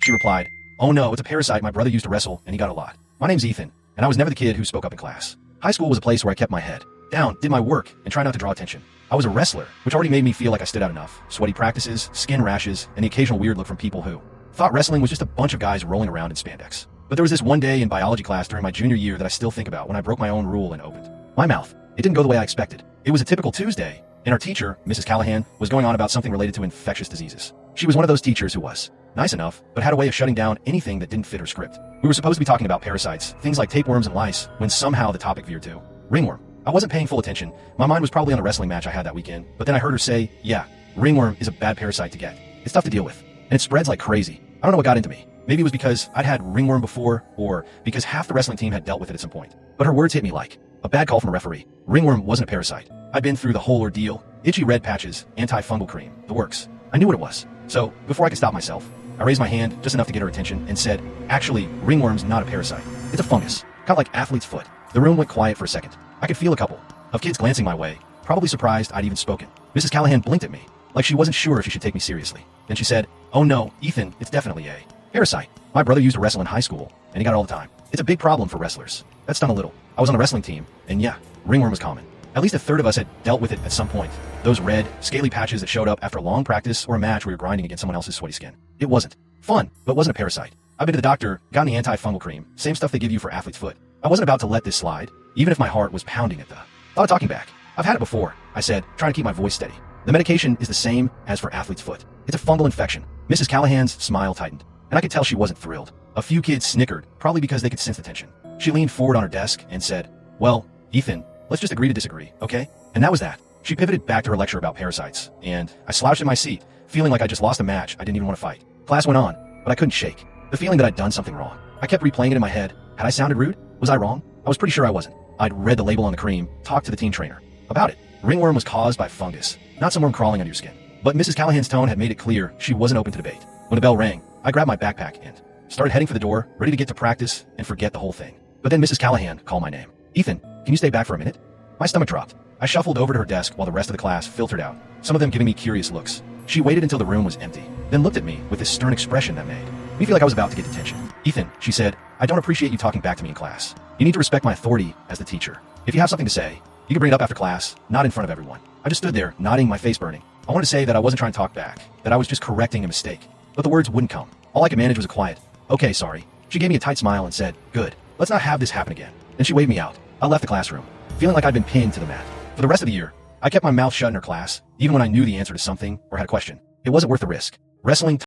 She replied, "Oh no, it's a parasite my brother used to wrestle and he got a lot. My name's Ethan, and I was never the kid who spoke up in class. High school was a place where I kept my head down, did my work, and tried not to draw attention. I was a wrestler, which already made me feel like I stood out enough. Sweaty practices, skin rashes, and the occasional weird look from people who thought wrestling was just a bunch of guys rolling around in spandex. But there was this one day in biology class during my junior year that I still think about when I broke my own rule and opened my mouth. It didn't go the way I expected. It was a typical Tuesday, and our teacher, Mrs. Callahan, was going on about something related to infectious diseases. She was one of those teachers who was nice enough, but had a way of shutting down anything that didn't fit her script. We were supposed to be talking about parasites, things like tapeworms and lice, when somehow the topic veered to ringworm. I wasn't paying full attention. My mind was probably on the wrestling match I had that weekend, but then I heard her say, "Yeah, ringworm is a bad parasite to get. It's tough to deal with, and it spreads like crazy." I don't know what got into me. Maybe it was because I'd had ringworm before, or because half the wrestling team had dealt with it at some point. But her words hit me like a bad call from a referee. Ringworm wasn't a parasite. I'd been through the whole ordeal. Itchy red patches, antifungal cream, the works. I knew what it was. So, before I could stop myself, I raised my hand just enough to get her attention and said, "Actually, ringworm's not a parasite. It's a fungus, kind of like athlete's foot." The room went quiet for a second. I could feel a couple of kids glancing my way, probably surprised I'd even spoken. Mrs. Callahan blinked at me, like she wasn't sure if she should take me seriously. Then she said, "Oh no, Ethan, it's definitely a parasite. My brother used to wrestle in high school, and he got it all the time. It's a big problem for wrestlers." That stung a little. I was on a wrestling team, and yeah, ringworm was common. At least a third of us had dealt with it at some point. Those red, scaly patches that showed up after a long practice or a match where you're grinding against someone else's sweaty skin. It wasn't fun, but wasn't a parasite. I've been to the doctor, gotten the antifungal cream, same stuff they give you for athlete's foot. I wasn't about to let this slide, even if my heart was pounding at the thought of talking back. "I've had it before," I said, trying to keep my voice steady. "The medication is the same as for athlete's foot. It's a fungal infection." Mrs. Callahan's smile tightened, and I could tell she wasn't thrilled. A few kids snickered, probably because they could sense the tension. She leaned forward on her desk and said, "Well, Ethan, let's just agree to disagree, okay?" And that was that. She pivoted back to her lecture about parasites, and I slouched in my seat, feeling like I just lost a match I didn't even want to fight. Class went on, but I couldn't shake the feeling that I'd done something wrong. I kept replaying it in my head. Had I sounded rude? Was I wrong? I was pretty sure I wasn't. I'd read the label on the cream, talked to the team trainer about it. Ringworm was caused by fungus, not some worm crawling under your skin. But Mrs. Callahan's tone had made it clear she wasn't open to debate. When the bell rang, I grabbed my backpack and started heading for the door, ready to get to practice and forget the whole thing. But then Mrs. Callahan called my name. "Ethan, can you stay back for a minute?" My stomach dropped. I shuffled over to her desk while the rest of the class filtered out, some of them giving me curious looks. She waited until the room was empty, then looked at me with this stern expression that made me feel like I was about to get detention. "Ethan," she said, "I don't appreciate you talking back to me in class. You need to respect my authority as the teacher. If you have something to say, you can bring it up after class, not in front of everyone." I just stood there, nodding, my face burning. I wanted to say that I wasn't trying to talk back, that I was just correcting a mistake, but the words wouldn't come. All I could manage was a quiet, "Okay, sorry." She gave me a tight smile and said, "Good. Let's not have this happen again." Then she waved me out. I left the classroom, feeling like I'd been pinned to the mat. For the rest of the year, I kept my mouth shut in her class, even when I knew the answer to something or had a question. It wasn't worth the risk. Wrestling